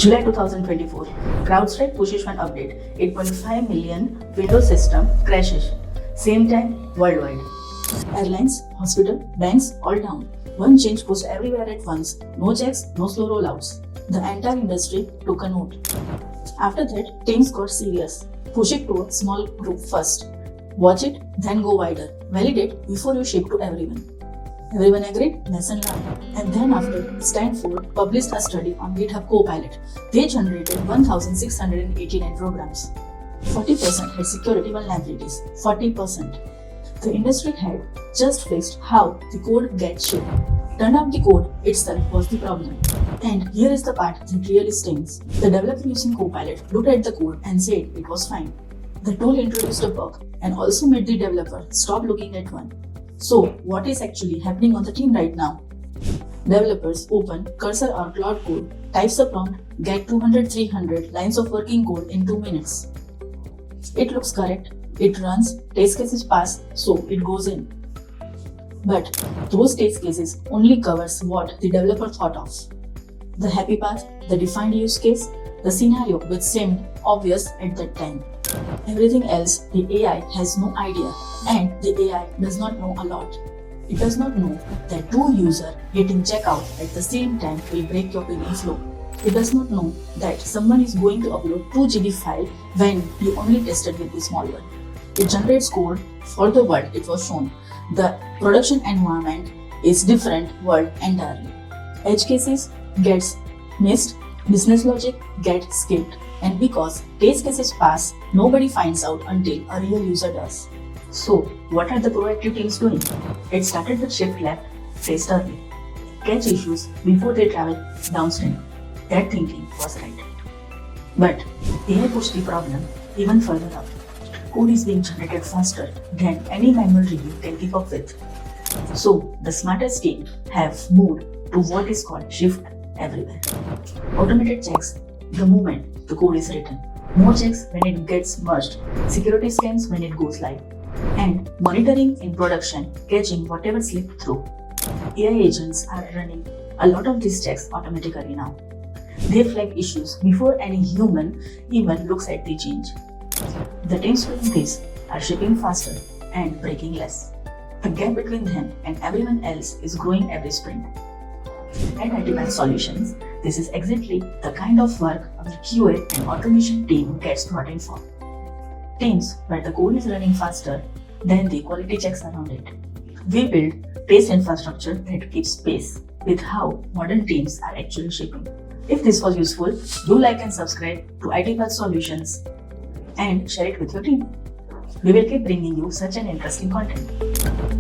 July 2024, CrowdStrike pushes one update. 8.5 million Windows system crashes. Same time worldwide. Airlines, hospital, banks all down. One change pushed everywhere at once. No checks, no slow rollouts. The entire industry took a note. After that, teams got serious. Push it to a small group first. Watch it, then go wider. Validate before you ship to everyone. Everyone agreed? Lesson learned. And then after, Stanford published a study on GitHub Copilot. They generated 1,689 programs. 40% had security vulnerabilities. 40%. The industry had just fixed how the code gets shipped. Turned out the code itself was the problem. And here is the part that really stings. The developer using Copilot looked at the code and said it was fine. The tool introduced a bug and also made the developer stop looking at one. So, what is actually happening on the team right now? Developers open Cursor or Claude Code, types a prompt, get 200-300 lines of working code in 2 minutes. It looks correct, it runs, test cases pass, so it goes in. But those test cases only covers what the developer thought of. The happy path, the defined use case, the scenario which seemed obvious at that time. Everything else, the AI has no idea, and the AI does not know a lot. It does not know that two users hitting checkout at the same time will break your payment flow. It does not know that someone is going to upload 2 GB file when you only tested with the small one. It generates code for the world it was shown. The production environment is different world entirely. Edge cases gets missed, business logic gets skipped, and because test cases pass, nobody finds out until a real user does. So, what are the proactive teams doing? It started with shift left, test early, catch issues before they travel downstream. That thinking was right. But AI pushed the problem even further up. Code is being generated faster than any manual review can keep up with. So, the smartest team have moved to what is called shift everywhere. Automated checks the moment the code is written. More checks when it gets merged. Security scans when it goes live. And monitoring in production, catching whatever slipped through. AI agents are running a lot of these checks automatically now. They flag issues before any human even looks at the change. The teams doing this are shipping faster and breaking less. The gap between them and everyone else is growing every sprint. At ITPath Solutions, this is exactly the kind of work our QA and automation team gets brought in for. Teams where the code is running faster than the quality checks around it. We build test infrastructure that keeps pace with how modern teams are actually shipping. If this was useful, do like and subscribe to ITPath Solutions and share it with your team. We will keep bringing you such an interesting content.